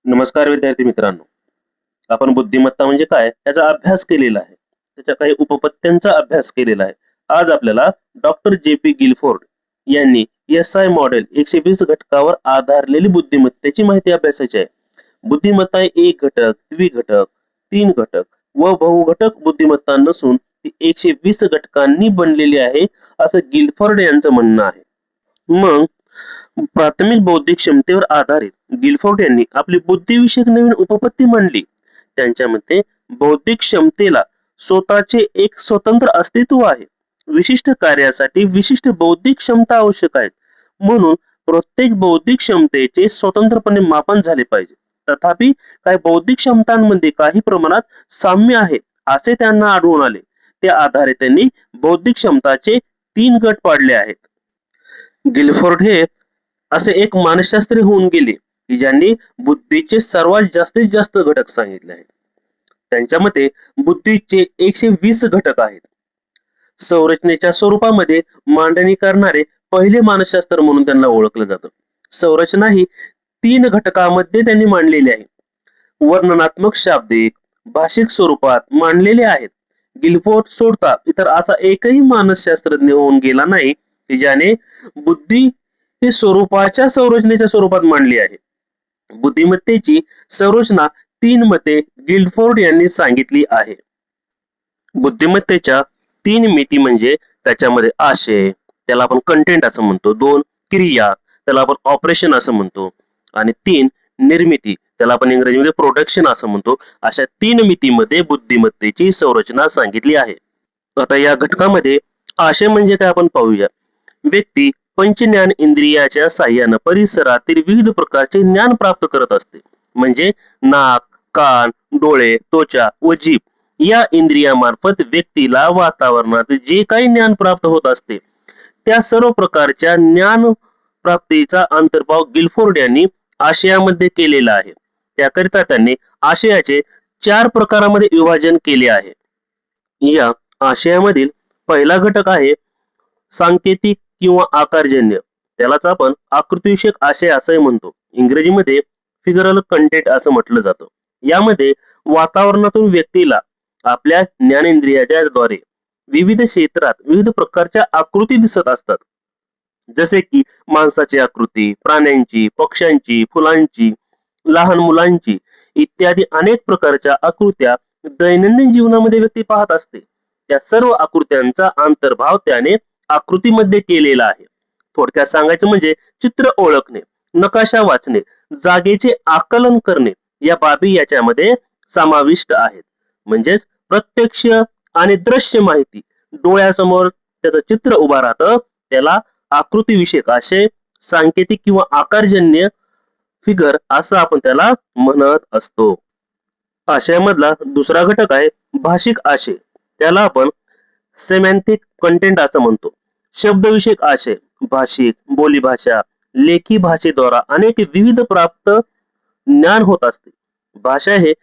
नमस्कार विद्यार्थी मित्रांनो. आपण बुद्धिमत्ता म्हणजे काय याचा अभ्यास केलेला आहे. त्याच्या काही उपपत्त्यांचा अभ्यास केलेला आहे. आज आपल्याला डॉक्टर जे.पी. गिलफोर्ड यांनी एस-आय मॉडेल 120 घटकावर आधारलेली बुद्धिमत्तेची माहिती अभ्यासायची आहे. बुद्धिमत्ता ही एक घटक, द्विघटक, तीन घटक व बहुघटक बुद्धिमत्ता नसून ती 120 घटकांनी बनलेली आहे, असं गिलफोर्ड यांचं म्हणणं आहे. मग प्राथमिक बौद्धिक क्षमतेवर आधारित गिलफोर्ड यांनी आपली बुद्धिविषयक नवीन उपपत्ती मांडली. त्यांच्या मते बौद्धिक क्षमतेला स्वतःचे एक स्वतंत्र अस्तित्व आहे. विशिष्ट कार्यासाठी विशिष्ट बौद्धिक क्षमता आवश्यक आहेत. म्हणून प्रत्येक बौद्धिक क्षमतेचे स्वतंत्रपणे मापन झाले पाहिजे. तथापि काही बौद्धिक क्षमतांमध्ये काही प्रमाणात साम्य आहे असे त्यांना आढळून आले. त्या आधारे त्यांनी बौद्धिक क्षमताचे 3 गट पाडले आहेत. गिलफोर्ड हे असे एक मानसशास्त्री होऊन गेले की ज्यांनी बुद्धीचे सर्वात जास्तीत जास्त घटक सांगितले आहेत. त्यांच्या मते बुद्धीचे 120 घटक आहेत. संरचनेच्या स्वरूपामध्ये मांडणी करणारे पहिले मानसशास्त्र म्हणून त्यांना ओळखलं जातं. संरचना ही 3 घटकामध्ये त्यांनी मांडलेली आहे. वर्णनात्मक, शाब्दिक, भाषिक स्वरूपात मांडलेले आहेत. गिलफोर्ड सोडता इतर असा एकही मानसशास्त्रज्ञ होऊन गेला नाही की ज्याने बुद्धी ही स्वरूपाच्या संरचनेच्या स्वरूपात मांडली आहे. बुद्धिमत्तेची संरचना 3 मते गिलफोर्ड यांनी सांगितली आहे. बुद्धिमत्तेच्या 3 मिती म्हणजे त्याच्यामध्ये आशय, त्याला आपण कंटेंट असं म्हणतो, 2 क्रिया, त्याला आपण ऑपरेशन असं म्हणतो, आणि 3 निर्मिती, त्याला आपण इंग्रजीमध्ये प्रोडक्शन असं म्हणतो. अशा 3 मितीमध्ये बुद्धिमत्तेची संरचना सांगितली आहे. आता या घटकामध्ये आशय म्हणजे काय आपण पाहूया. व्यक्ती पंचज्ञान इंद्रियाच्या साह्यानं परिसरातील विविध प्रकारचे ज्ञान प्राप्त करत असते. म्हणजे नाक, कान, डोळे, त्वचा व जीभ या इंद्रियामार्फत व्यक्तीला वातावरणात जे काही ज्ञान प्राप्त होत असते त्या सर्व प्रकारच्या ज्ञान प्राप्तीचा अंतर्भाव गिलफोर्ड यांनी आशयामध्ये केलेला आहे. त्याकरिता त्यांनी आशयाचे 4 प्रकारामध्ये विभाजन केले आहे. या आशयामधील पहिला घटक आहे सांकेतिक किंवा आकारजन्य. त्यालाच आपण आकृतीविषयक आशय असंही म्हणतो. इंग्रजीमध्ये फिगरल कंटेंट असं म्हटलं जातं. यामध्ये वातावरणातून व्यक्तीला आपल्या ज्ञानेंद्रियाच्या द्वारे विविध क्षेत्रात विविध प्रकारच्या आकृती दिसत असतात. जसे की माणसाची आकृती, प्राण्यांची, पक्ष्यांची, फुलांची, लहान मुलांची इत्यादी अनेक प्रकारच्या आकृत्या दैनंदिन जीवनामध्ये व्यक्ती पाहत असते. त्या सर्व आकृत्यांचा अंतर्भाव त्याने आकृतीमध्ये केलेला आहे. थोडक्यात सांगायचं म्हणजे चित्र ओळखणे, नकाशा वाचणे, जागेचे आकलन करणे या बाबी याच्यामध्ये समाविष्ट आहेत. म्हणजेच प्रत्यक्ष आणि दृश्य माहिती डोळ्यासमोर त्याचं चित्र उभा राहतं, त्याला आकृतीविषयक आशय, सांकेतिक किंवा आकारजन्य फिगर असं आपण त्याला म्हणत असतो. आशयामधला दुसरा घटक आहे भाषिक आशय. त्याला आपण सेमॅन्टिक कंटेंट असं म्हणतो. शब्दविषयक आशय, भाषिक, बोलीभाषा, लेखी भाषेद्वारा अनेक विविध प्राप्त ज्ञान होत असते. भाषा हे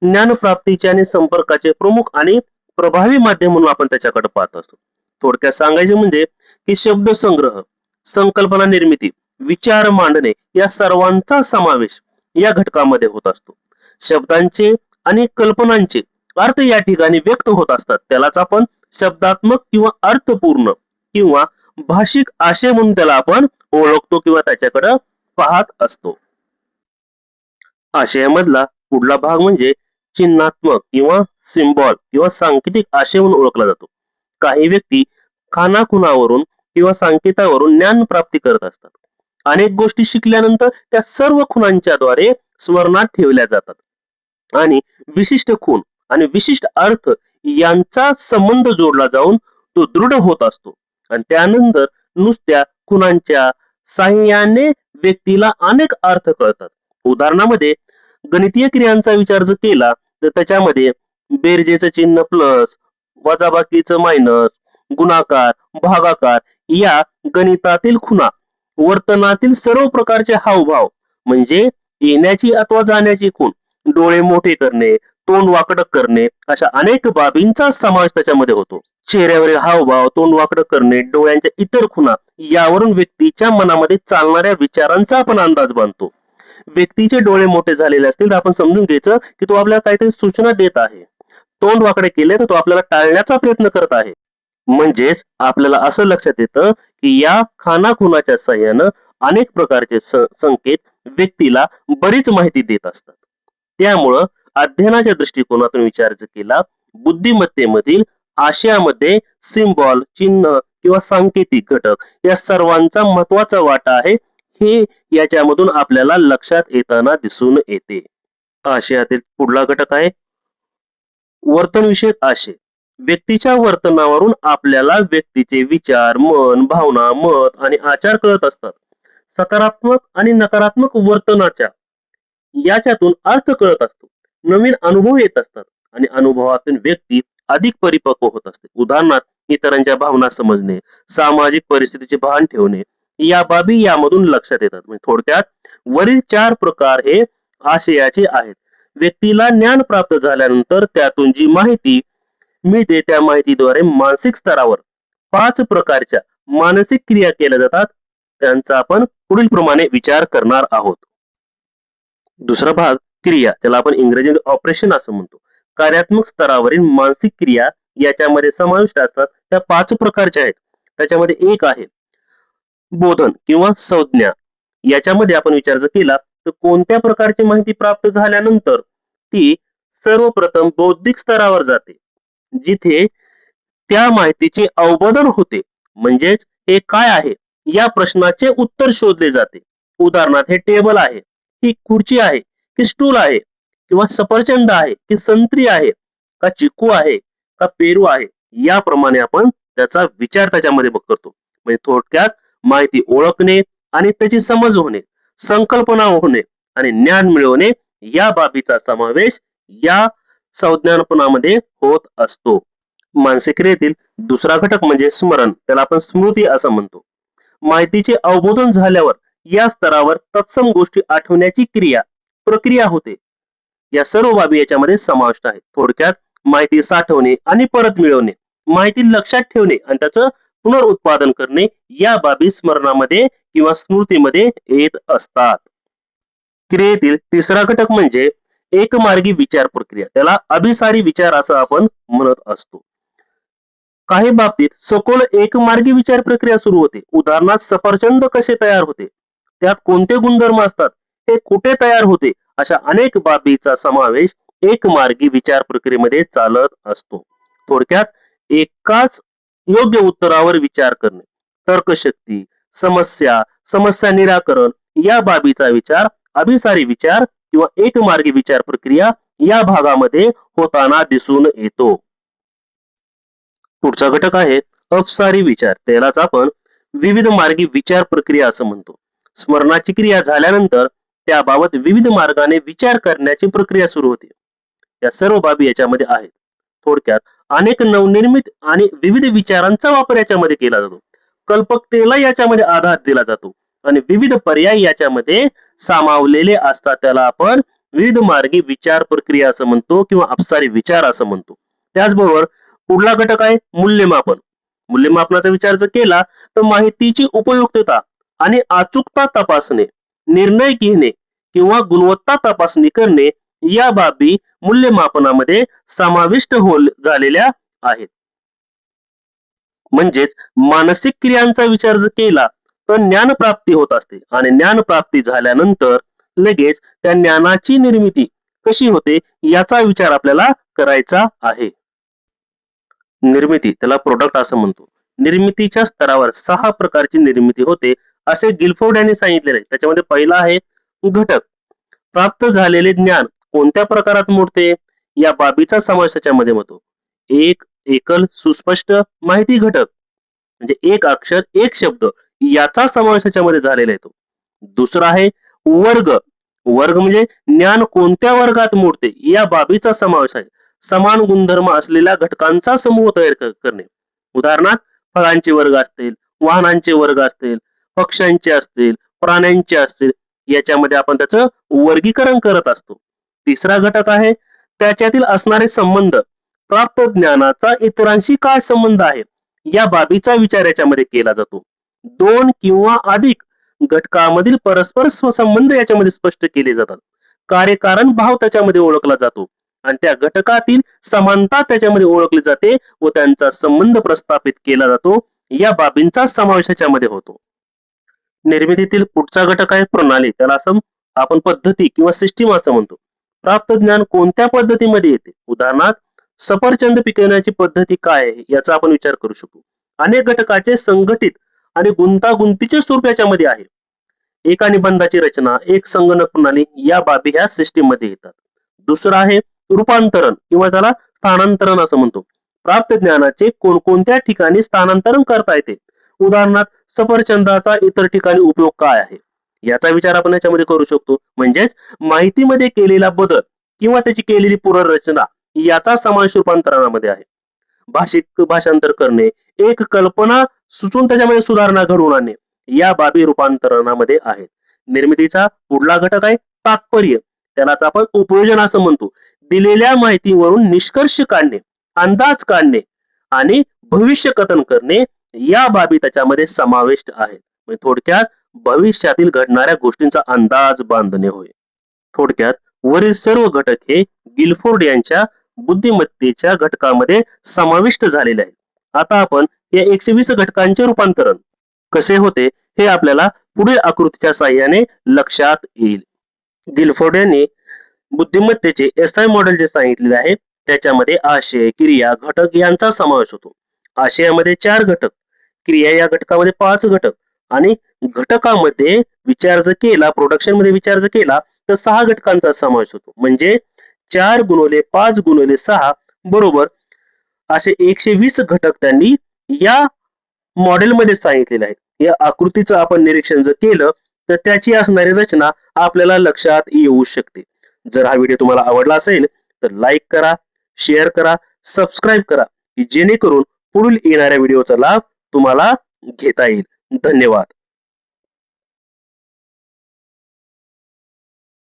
ज्ञान प्राप्तीचे आणि संपर्काचे प्रमुख आणि प्रभावी माध्यम म्हणून आपण त्याच्याकडे पाहत असतो. थोडक्यात सांगायचे म्हणजे की शब्द संग्रह, संकल्पना निर्मिती, विचार मांडणे या सर्वांचा समावेश या घटकामध्ये होत असतो. शब्दांचे आणि कल्पनांचे अर्थ या ठिकाणी व्यक्त होत असतात. त्यालाच आपण शब्दात्मक किंवा अर्थपूर्ण किंवा भाषिक आशय म्हणून त्याला आपण ओळखतो किंवा त्याच्याकडे पाहत असतो. आशयामधला पुढला भाग म्हणजे चिन्हात्मक किंवा सिम्बॉल किंवा सांकेतिक आशय म्हणून ओळखला जातो. काही व्यक्ती खानाखुणावरून किंवा संकेतावरून ज्ञान प्राप्ती करत असतात. अनेक गोष्टी शिकल्यानंतर त्या सर्व खुणांच्या द्वारे स्मरणात ठेवल्या जातात आणि विशिष्ट खूण आणि विशिष्ट अर्थ यांचा संबंध जोडला जाऊन तो दृढ होत असतो. आणि त्यानंतर नुसत्या खुणांच्या साह्याने व्यक्तीला अनेक अर्थ कळतात. उदाहरणामध्ये गणितीय क्रियांचा विचार जर केला तर त्याच्यामध्ये बेरजेचं चिन्ह प्लस, वजाबाकीचं मायनस, गुणाकार, भागाकार या गणितातील खुणा, वर्तनातील सर्व प्रकारचे हावभाव म्हणजे येण्याची अथवा जाण्याची खूण, डोळे मोठे करणे, तोंड वाकडं करणे अशा अनेक बाबींचा समावेश त्याच्यामध्ये होतो. चेहऱ्यावरील हावभाव, तोंड वाकडं करणे, डोळ्यांच्या इतर खुणा यावरून व्यक्तीच्या मनामध्ये चालणाऱ्या विचारांचा आपण अंदाज बांधतो. व्यक्तीचे डोळे मोठे झालेले असतील तर आपण समजून घ्यायचं की तो आपल्याला काहीतरी सूचना देत आहे. तोंड वाकडे केले तर तो आपल्याला टाळण्याचा प्रयत्न करत आहे. म्हणजेच आपल्याला असं लक्षात येतं की या खाणाखुणाच्या साह्यानं अनेक प्रकारचे संकेत व्यक्तीला बरीच माहिती देत असतात. त्यामुळं अध्ययनाच्या दृष्टिकोनातून विचार जर केला, बुद्धिमत्तेमधील आशयामध्ये सिम्बॉल, चिन्ह किंवा सांकेतिक घटक या सर्वांचा महत्वाचा वाटा आहे, हे याच्यामधून आपल्याला लक्षात येताना दिसून येते. आशयातील पुढला घटक आहे वर्तनविषयक आशय. व्यक्तीच्या वर्तनावरून आपल्याला व्यक्तीचे विचार, मन, भावना, मत आणि आचार कळत असतात. सकारात्मक आणि नकारात्मक वर्तनाच्या याच्यातून अर्थ कळत असतो. नवीन अनुभव येत असतात आणि अनुभवातून व्यक्ती अधिक परिपक्व होत असते. उदाहरणार्थ इतरांच्या भावना समजणे, सामाजिक परिस्थितीचे भान ठेवणे या बाबी यामधून लक्षात येतात. म्हणजे थोडक्यात वरील 4 प्रकार हे आशयाचे आहेत. व्यक्तीला ज्ञान प्राप्त झाल्यानंतर त्यातून जी माहिती मिळते त्या माहितीद्वारे मानसिक स्तरावर 5 प्रकारच्या मानसिक क्रिया केल्या जातात. त्यांचा आपण पुढील प्रमाणे विचार करणार आहोत. दुसरा भाग क्रिया, त्याला आपण इंग्रजीमध्ये ऑपरेशन असं म्हणतो. कार्यात्मक स्तरावरील मानसिक क्रिया याच्यामध्ये समाविष्ट असतात. त्या 5 प्रकारच्या आहेत. त्याच्यामध्ये एक आहे बोधन किंवा संज्ञा. याच्यामध्ये आपण विचार जर केला तर कोणत्या प्रकारची माहिती प्राप्त झाल्यानंतर ती सर्वप्रथम बौद्धिक स्तरावर जाते, जिथे त्या माहितीचे अवबोधन होते. म्हणजेच हे काय आहे या प्रश्नाचे उत्तर शोधले जाते. उदाहरणार्थ हे टेबल आहे, ही खुर्ची आहे की स्टूल आहे, किंवा सफरचंद आहे की संत्री आहे, का चिकू आहे का पेरू आहे, याप्रमाणे आपण त्याचा विचार त्याच्यामध्ये करतो. म्हणजे थोडक्यात माहिती ओळखणे आणि त्याची समज होणे, संकल्पना होणे आणि ज्ञान मिळवणे या बाबीचा समावेश या संज्ञानापणामध्ये होत असतो. मानसिक क्रियेतील दुसरा घटक म्हणजे स्मरण, त्याला आपण स्मृती असं म्हणतो. माहितीचे अवबोधन झाल्यावर या स्तरावर तत्सम गोष्टी आठवण्याची प्रक्रिया होते. या सर्व बाबी याच्यामध्ये समाविष्ट आहेत. थोडक्यात माहिती साठवणे आणि परत मिळवणे, माहिती लक्षात ठेवणे आणि त्याचं पुनरुत्पादन करणे या बाबी स्मरणामध्ये किंवा स्मृतीमध्ये येत असतात. क्रियेतील तिसरा घटक म्हणजे एकमार्गी विचार प्रक्रिया, त्याला अभिसारी विचार असं आपण म्हणत असतो. काही बाबतीत सखोल एकमार्गी विचार प्रक्रिया सुरू होते. उदाहरणार्थ सफरचंद कसे तयार होते, त्यात कोणते गुणधर्म असतात, हे कुठे तयार होते, अशा अनेक बाबीचा समावेश एकमार्गी विचार प्रक्रियेमध्ये चालत असतो. थोडक्यात एकाच योग्य उत्तरावर विचार करणे, तर्कशक्ती, समस्या निराकरण या बाबीचा विचार अभिसारी विचार किंवा एकमार्गी विचार प्रक्रिया या भागामध्ये होताना दिसून येतो. पुढचा घटक आहे अपसारी विचार, त्यालाच आपण विविध मार्गी विचार प्रक्रिया असं म्हणतो. स्मरणाची क्रिया झाल्यानंतर त्याबाबत विविध मार्गाने विचार करण्याची प्रक्रिया सुरू होते. या सर्व बाबी याच्यामध्ये आहेत. थोडक्यात अनेक नवनिर्मित आणि विविध विचारांचा वापर याच्यामध्ये केला जातो. कल्पकतेला याच्यामध्ये आधार दिला जातो आणि विविध पर्याय याच्यामध्ये सामावलेले असतात. त्याला आपण विविध मार्गी विचार प्रक्रिया असं म्हणतो किंवा अपसारी विचार असं म्हणतो. त्याचबरोबर पुढला घटक आहे मूल्यमापन. मूल्यमापनाचा विचार जर केला तर माहितीची उपयुक्तता आणि अचूकता तपासणे, निर्णय घेणे किंवा गुणवत्ता तपासणी करणे या बाबी मूल्यमापनामध्ये समाविष्ट झालेल्या आहेत. म्हणजेच मानसिक क्रियांचा विचार जर केला तर ज्ञान प्राप्ती होत असते आणि ज्ञान प्राप्ती झाल्यानंतर लगेच त्या ज्ञानाची निर्मिती कशी होते याचा विचार आपल्याला करायचा आहे. निर्मिती, त्याला प्रोडक्ट असं म्हणतो. निर्मितीच्या स्तरावर 6 प्रकारची निर्मिती होते असे गिलफोर्ड यांनी सांगितलेले आहे. त्याच्यामध्ये पहिला आहे घटक. प्राप्त झालेले ज्ञान कोणत्या प्रकारात मोडते या बाबीचा समावेश त्याच्यामध्ये होतो. एक एकल सुस्पष्ट माहिती घटक, म्हणजे एक अक्षर एक शब्द याचा समावेश त्याच्यामध्ये झालेला आहे. दुसरा आहे वर्ग. वर्ग म्हणजे ज्ञान कोणत्या वर्गात मोडते या बाबीचा समावेश आहे. समान गुणधर्म असलेल्या घटकांचा समूह तयार करणे. उदाहरणार्थ फळांचे वर्ग असतील, वाहनांचे वर्ग असतील, पक्ष्यांचे असतील, प्राण्यांचे असतील, याच्यामध्ये आपण त्याचं वर्गीकरण करत असतो. तिसरा घटक आहे त्याच्यातील असणारे संबंध. प्राप्त ज्ञानाचा इतरांशी काय संबंध आहे या बाबीचा विचार याच्यामध्ये केला जातो. 2 किंवा अधिक घटकामधील परस्पर संबंध याच्यामध्ये स्पष्ट केले जातात. कार्यकारण भाव त्याच्यामध्ये ओळखला जातो आणि त्या घटकातील समानता त्याच्यामध्ये ओळखली जाते व त्यांचा संबंध प्रस्थापित केला जातो. या बाबींचा समावेश याच्यामध्ये होतो. निर्मितीतील पुढचा घटक आहे प्रणाली. त्याला असं आपण पद्धती किंवा सिस्टीम असं म्हणतो. प्राप्त ज्ञान कोणत्या पद्धतीमध्ये येते? उदाहरणार्थ सफरचंद पिकवण्याची पद्धती काय आहे याचा आपण विचार करू शकतो. अनेक घटकाचे संघटित आणि गुंतागुंतीचे स्वरूप याच्यामध्ये आहे. एका निबंधाची रचना, एक संगणक प्रणाली या बाबी ह्या सिस्टीम मध्ये येतात. दुसरं आहे रूपांतरण किंवा त्याला स्थानांतरण असं म्हणतो. प्राप्त ज्ञानाचे कोणकोणत्या ठिकाणी स्थानांतरण करता येते. उदाहरणार्थ सफरचंदाचा इतर ठिकाणी उपयोग काय आहे याचा विचार आपण याच्यामध्ये करू शकतो. म्हणजेच माहितीमध्ये केलेला बदल किंवा त्याची केलेली पुनर्रचना याचा समावेश रूपांतरणामध्ये आहे. भाषिक भाषांतर करणे, एक कल्पना सुचून त्याच्यामध्ये सुधारणा घडवून आणणे या बाबी रूपांतरणामध्ये आहेत. निर्मितीचा पुढला घटक आहे तात्पर्य. त्यालाच आपण उपयोजन असं म्हणतो. दिलेल्या माहितीवरून निष्कर्ष काढणे, अंदाज काढणे आणि भविष्य कथन करणे या बाबी त्याच्यामध्ये समाविष्ट आहेत. म्हणजे थोडक्यात भविष्यातील घडणाऱ्या गोष्टींचा अंदाज बांधणे होय. थोडक्यात वरील सर्व घटक हे गिलफोर्ड यांच्या बुद्धिमत्तेच्या घटकामध्ये समाविष्ट झालेले आहेत. आता आपण या 120 घटकांचे रूपांतरण कसे होते हे आपल्याला पुढील आकृतीच्या साहाय्याने लक्षात येईल. गिलफोर्ड यांनी बुद्धिमत्तेचे SI मॉडेल जे सांगितलेले आहे त्याच्यामध्ये आशय, क्रिया, घटक यांचा समावेश होतो. आशयामध्ये 4 घटक, क्रिया या घटकामध्ये 5 घटक आणि घटकामध्ये विचार जर केला, प्रोडक्शन मध्ये विचार जर केला तर 6 घटकांचा समावेश होतो. म्हणजे 4 गुणिले 5 गुणिले 6 बरोबर असे 120 घटक त्यांनी या मॉडेलमध्ये सांगितलेले आहेत. या आकृतीचं आपण निरीक्षण जर केलं तर त्याची असणारी रचना आपल्याला लक्षात येऊ शकते. जर हा व्हिडिओ तुम्हाला आवडला असेल तर लाईक करा, शेअर करा, सबस्क्राईब करा जेणेकरून पुढील येणाऱ्या व्हिडिओचा लाभ तुम्हाला घेता येईल. धन्यवाद.